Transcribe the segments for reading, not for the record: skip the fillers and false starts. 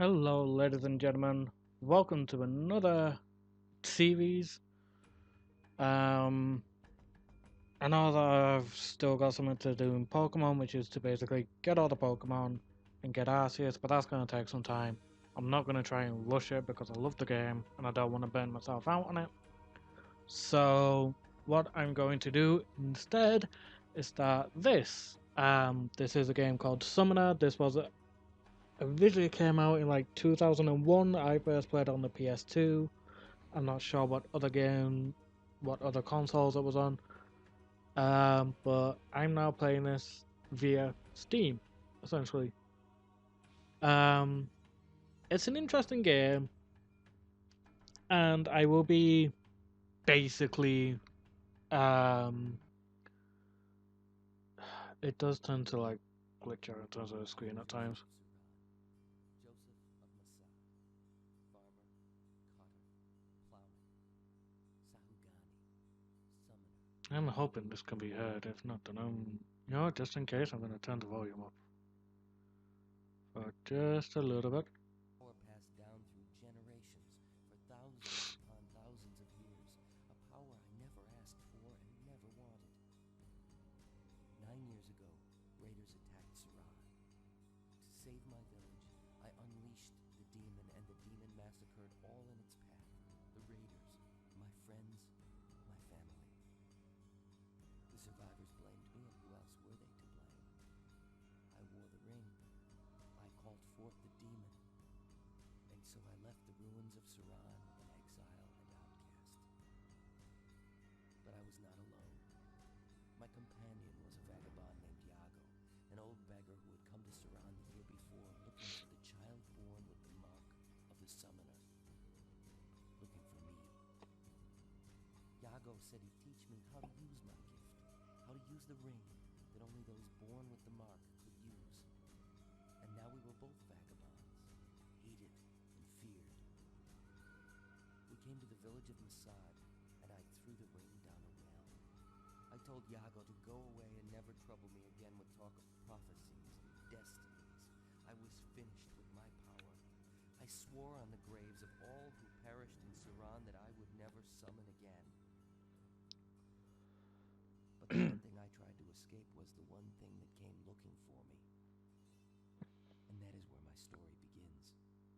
Hello, ladies and gentlemen. Welcome to another series. Um, I know that I've still got something to do in Pokemon, which is to basically get all the Pokemon and get Arceus, but that's going to take some time. I'm not going to try and rush it because I love the game and I don't want to burn myself out on it. So, what I'm going to do instead is start this. This is a game called Summoner. Originally came out in like 2001. I first played on the PS2. I'm not sure what other consoles it was on. But I'm now playing this via Steam, essentially. Um, it's an interesting game, and I will be basically. Um, it does tend to like glitch out in terms of the screen at times. I'm hoping this can be heard. If not, then just in case, I'm going to turn the volume up for just a little bit.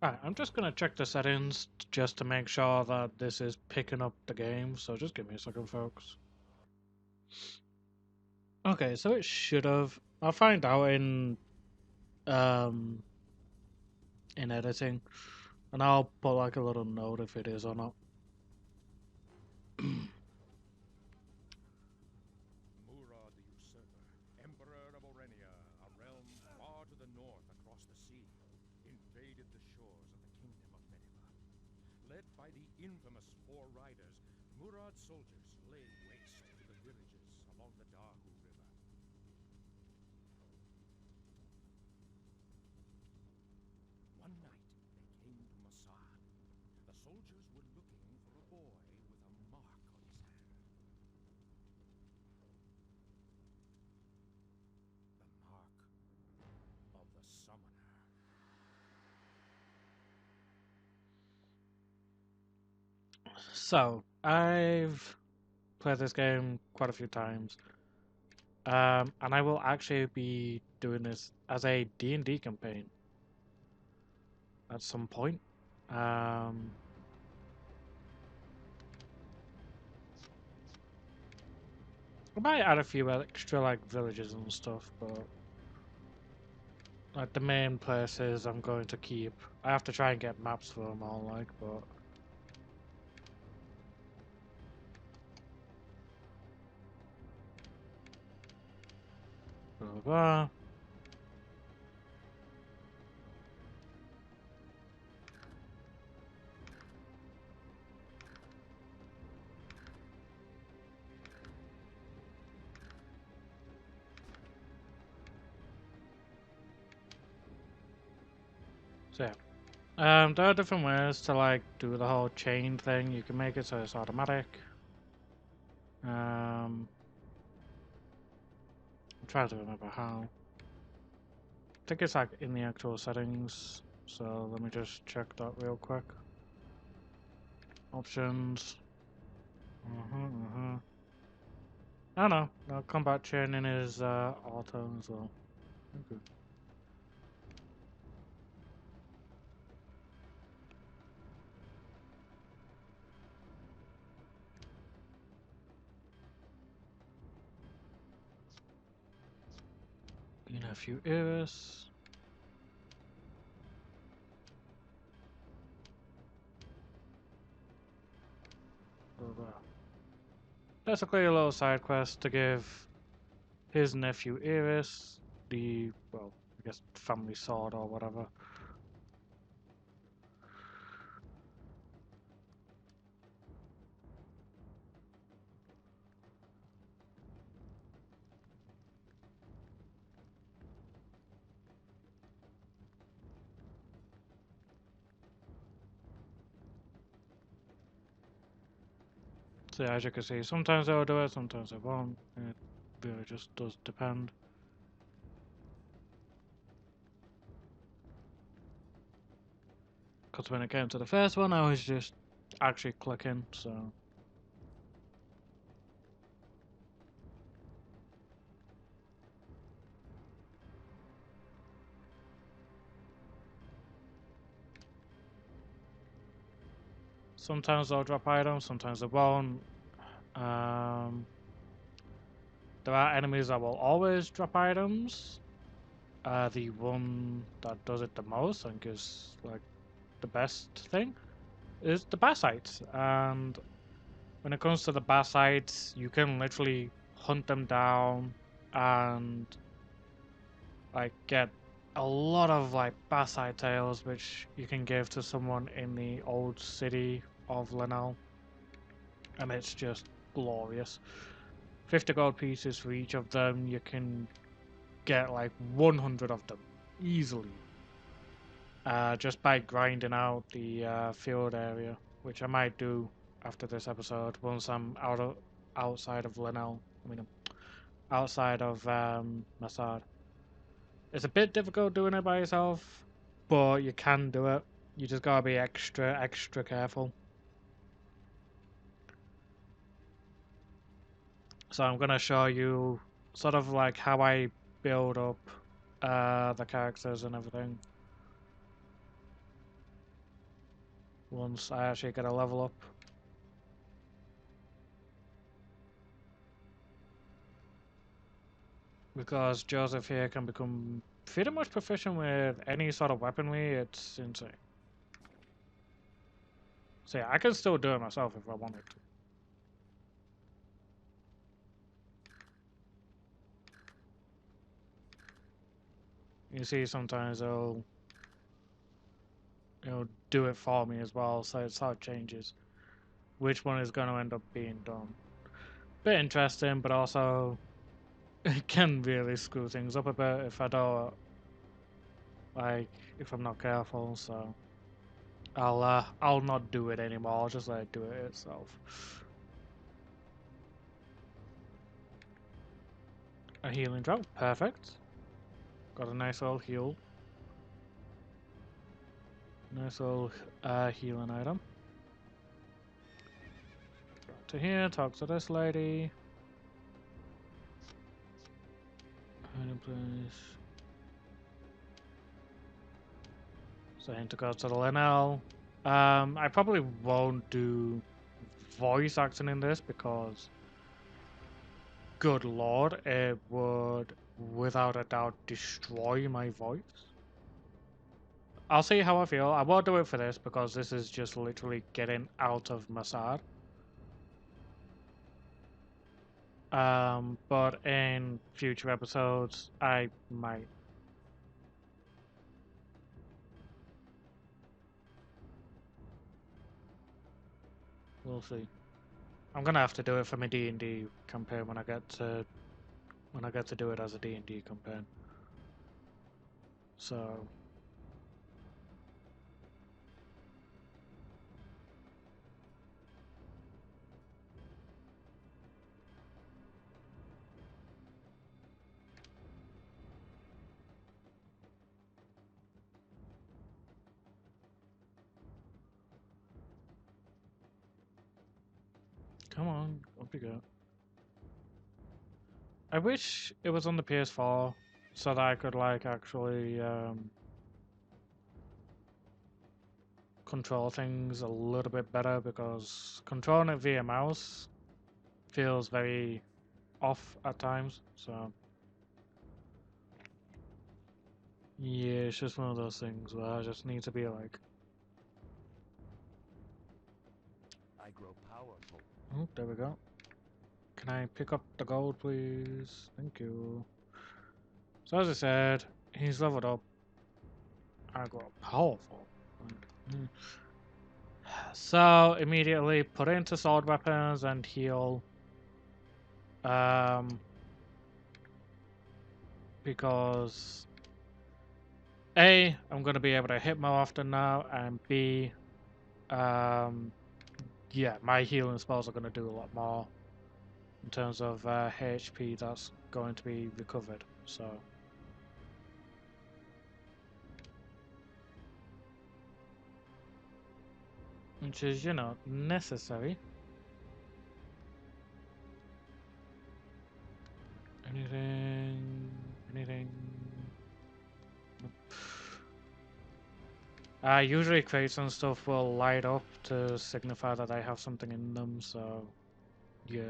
Alright, I'm just gonna check the settings just to make sure that this is picking up the game, so just give me a second, folks. Okay, so it should have. I'll find out um in editing, and I'll put like a little note if it is or not. Murad the Usurper, Emperor of Orenia, a realm far to the north across the sea, invaded the shores of the Kingdom of Mediva. Led by the infamous Four Riders, Murad's soldiers laid waste to the villages along the Dahu River. One night, they came to Masad. The soldiers were looking for a boy with a mark on his hand. The mark of the Summoner. So I've played this game quite a few times, and I will actually be doing this as a D&D campaign at some point. Um, I might add a few extra like villages and stuff, but like the main places I'm going to keep. I have to try and get maps for them all, like, but blah blah blah. So yeah. There are different ways to like do the whole chain thing. You can make it so it's automatic. I'm trying to remember how. I think it's like in the actual settings. So let me just check that real quick. Options. Oh no, no combat training is auto as well. Okay. In a few eras. Basically a little side quest to give his nephew Iris the, well, I guess family sword or whatever. So yeah, as you can see, sometimes I'll do it, sometimes I won't. It really just does depend. Because when it came to the first one, I was just actually clicking, so... Sometimes I'll drop items, sometimes I won't. Um, there are enemies that will always drop items. The one that does it the most and gives like the best thing is the Bassites. And when it comes to the Bassites, you can literally hunt them down and like get a lot of like Bassite tails, which you can give to someone in the old city of lenele, and it's just glorious. 50 gold pieces for each of them. You can get like 100 of them easily, just by grinding out the field area, which I might do after this episode once I'm outside of lenele. I mean, outside of Masad. It's a bit difficult doing it by yourself, but you can do it. You just gotta be extra careful. So I'm gonna show you sort of like how I build up the characters and everything once I actually get a level up. Because Joseph here can become pretty much proficient with any sort of weaponry, it's insane. So yeah, I can still do it myself if I wanted to. You see sometimes it'll do it for me as well, so it's how it changes which one is going to end up being done. Bit interesting, but also it can really screw things up a bit if I don't, like, if I'm not careful, so I'll not do it anymore, I'll just let it do it itself. A healing drop, perfect. Got a nice little heal. Nice little healing item. Back to here, talk to this lady. Hiding place. So I need to go to the lenele. I probably won't do voice acting in this because, good lord, it would without a doubt destroy my voice. I'll see how I feel. I won't do it for this because this is just literally getting out of masad. But in future episodes, I might. We'll see. I'm gonna have to do it for my D&D campaign when I get to do it as a D&D campaign. So Come on, it'll be good. I wish it was on the PS4 so that I could like actually control things a little bit better, because controlling it via mouse feels very off at times. So yeah, it's just one of those things where I just need to be like, I grow powerful. oh, there we go. Can I pick up the gold, please? Thank you. So as I said, he's leveled up. I got powerful. Mm. So immediately put into sword weapons and heal. Um, because A, I'm going to be able to hit more often now, and B, um, yeah, my healing spells are going to do a lot more in terms of HP that's going to be recovered. So, which is, you know, necessary. Anything? Anything? Usually crates and stuff will light up to signify that I have something in them, so yeah.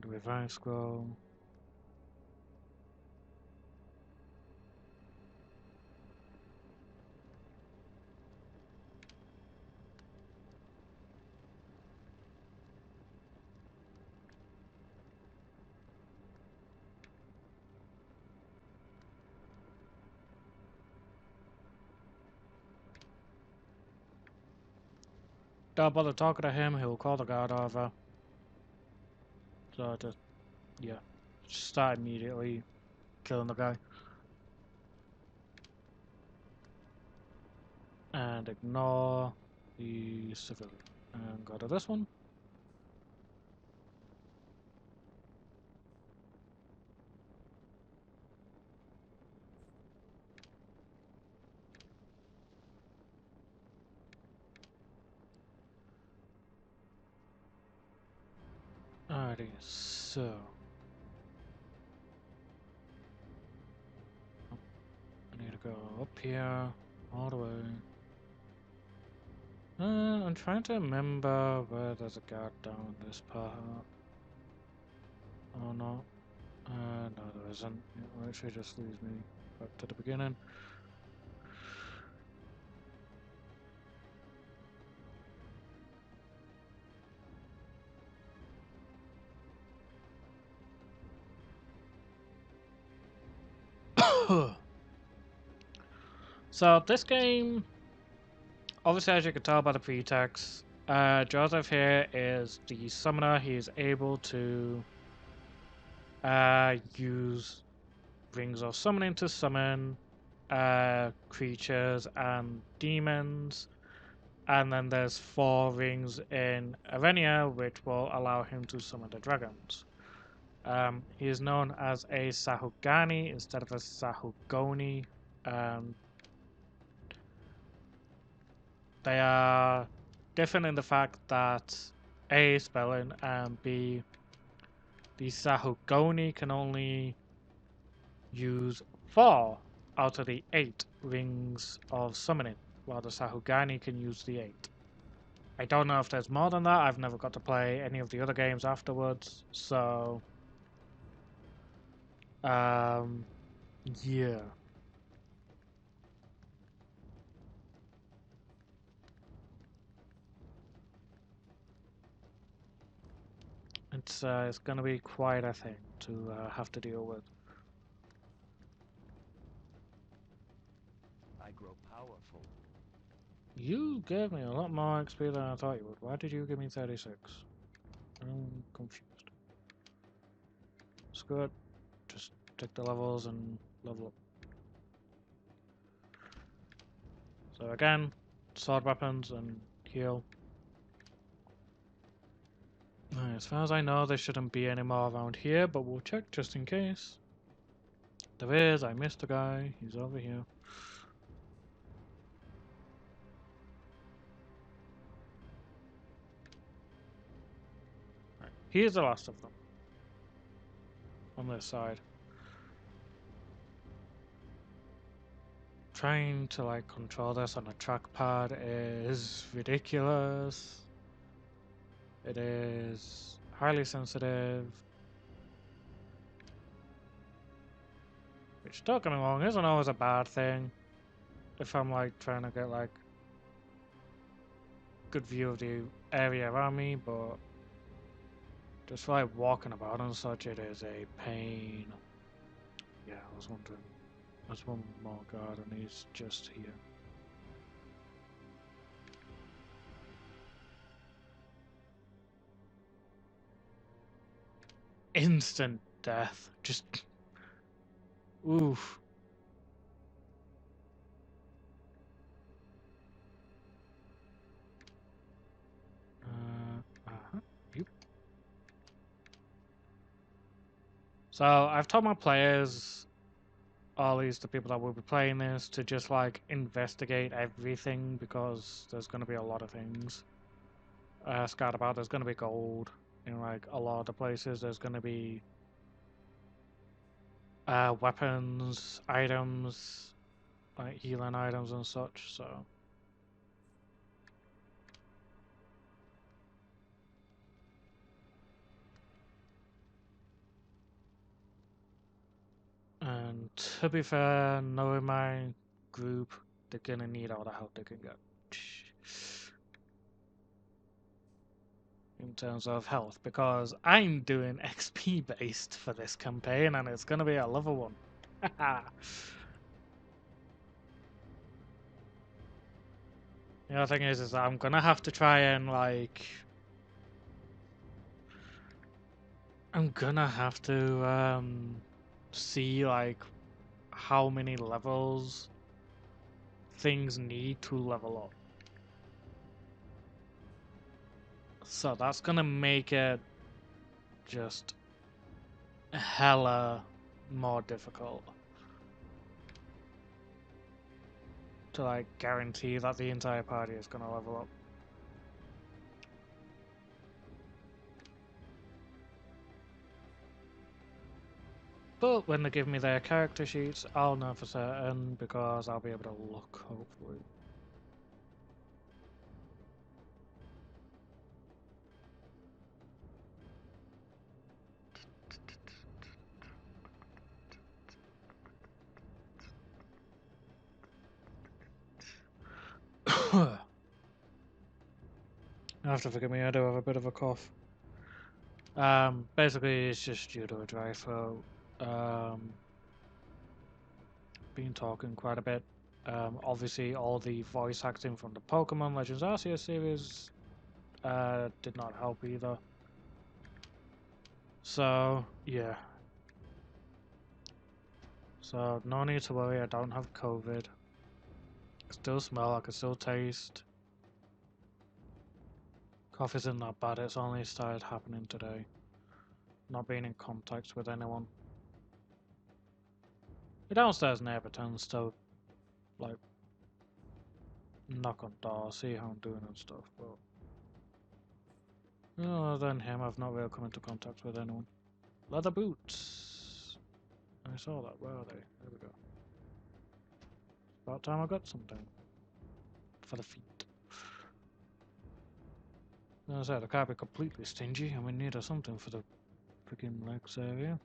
The revive scroll. Don't bother talking to him, he'll call the guard over. So just, yeah, just start immediately killing the guy. And ignore the civilian. And go to this one. Alrighty, so I need to go up here, all the way. I'm trying to remember where there's a guard down this part. Oh no. No, there isn't. It actually just leaves me back to the beginning. So this game, obviously as you can tell by the pretext, Joseph here is the summoner. He is able to use rings of summoning to summon creatures and demons. And then there's 4 rings in Arenia, which will allow him to summon the dragons. He is known as a Sahugani instead of a Sahugoni. Um, they are different in the fact that A, spelling, and B, the Sahugoni can only use 4 out of the 8 rings of summoning, while the Sahugani can use the 8. I don't know if there's more than that. I've never got to play any of the other games afterwards, so yeah. It's gonna be quite a thing to have to deal with. I grow powerful. You gave me a lot more XP than I thought you would. Why did you give me 36? I'm confused. It's good. Just take the levels and level up. So again, sword weapons and heal. As far as I know, there shouldn't be any more around here, but we'll check just in case. There is. I missed a guy. He's over here. He is the last of them on this side. Trying to like control this on a trackpad is ridiculous. It is highly sensitive. Which, don't get me wrong, isn't always a bad thing. If I'm like trying to get like good view of the area around me, but just like walking about and such, it is a pain. Yeah, I was wondering. There's one more guard and he's just here. Instant death. Just oof. Yep. So I've told my players, all these the people that will be playing this, to just like investigate everything because there's going to be a lot of things scattered about. There's going to be gold in like a lot of the places. There's going to be weapons, items, like healing items and such. So. And to be fair, knowing my group, they're gonna need all the help they can get. In terms of health, because I'm doing XP based for this campaign and it's gonna be a level one. The other thing is that I'm gonna have to try and like. I'm gonna have to see like how many levels things need to level up. So that's gonna make it just hella more difficult to like guarantee that the entire party is gonna level up. But when they give me their character sheets, I'll know for certain because I'll be able to look, hopefully. You have to forgive me, I do have a bit of a cough. Basically, it's just due to a dry throat. Been talking quite a bit. Obviously, all the voice acting from the Pokemon Legends Arceus series did not help either. So, yeah. So, no need to worry, I don't have COVID. I can still smell, I can still taste. Cough isn't that bad, it's only started happening today. Not being in contact with anyone. The downstairs neighbour tends to, like, knock on doors, see how I'm doing and stuff, but other than him, I've not really come into contact with anyone. Leather boots. I saw that. Where are they? There we go. About time I got something for the feet. As I said, I can't be completely stingy, and we need something for the freaking legs area.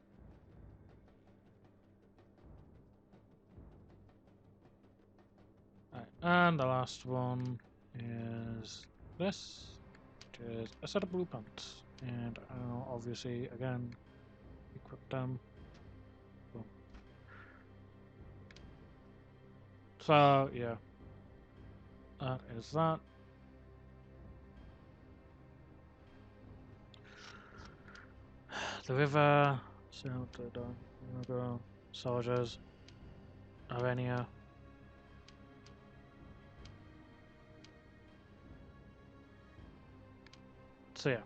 Right, and the last one is this, which is a set of blueprints, and I'll obviously again equip them. Boom. So yeah, that is that. The river, shelter, done. Soldiers, Arenia. So yeah,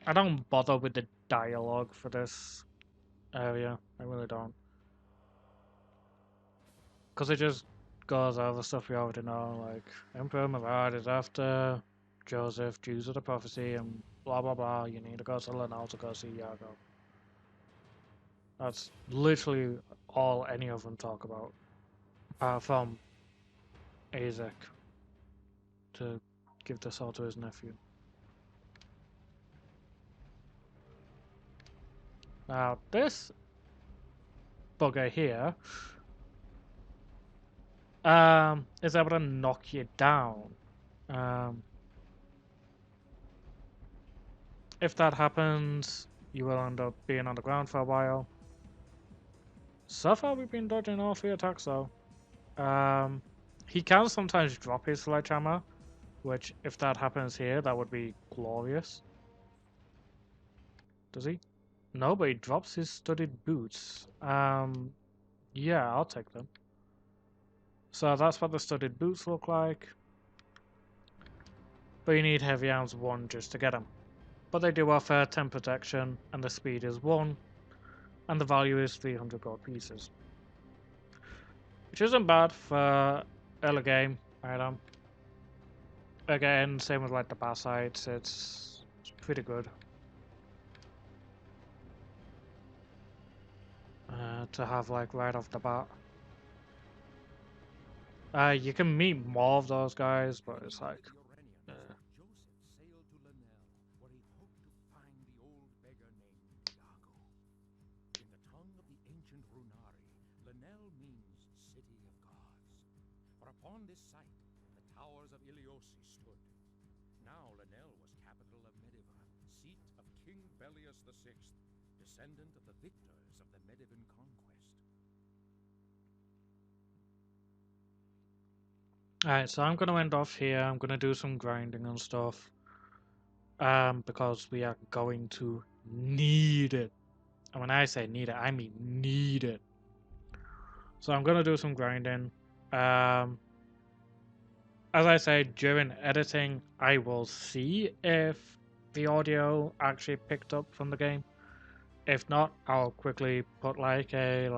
I don't bother with the dialogue for this area. I really don't, because it just goes over stuff we already know. Like Emperor Marad is after Joseph, Jews of the prophecy, and blah blah blah. You need to go to Lenele to go see Yago. That's literally all any of them talk about, apart from Isaac to give the sword to his nephew. Now this bugger here is able to knock you down. Um, if that happens, you will end up being on the ground for a while. So far, we've been dodging all 3 attacks though. He can sometimes drop his sledgehammer, which, if that happens here, that would be glorious. Does he? No, but he drops his studded boots. Yeah, I'll take them. So that's what the studded boots look like. But you need heavy arms 1 just to get them. But they do offer 10 protection, and the speed is 1, and the value is 300 gold pieces. Which isn't bad for early game item. Again, same with like the basides, it's pretty good. To have like right off the bat. You can meet more of those guys, but it's like... Joseph sailed to Lenele, where he hoped to find the old beggar named Yago. In the tongue of the ancient Runari, Lenele means City of Gods. For upon this site, the towers of Iliosi stood. Now Lenele was capital of Mediva, seat of King Belius VI, descendant of the victors of the Medivan conquest. Alright, so I'm gonna end off here. I'm gonna do some grinding and stuff. Because we are going to need it. And when I say need it, I mean need it. So I'm gonna do some grinding. As I said, during editing, I will see if the audio actually picked up from the game. If not, I'll quickly put like a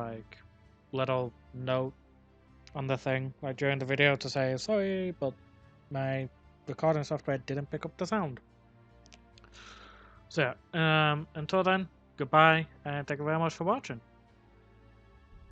little note on the thing, like during the video, to say sorry, but my recording software didn't pick up the sound. So yeah, until then, goodbye, and thank you very much for watching.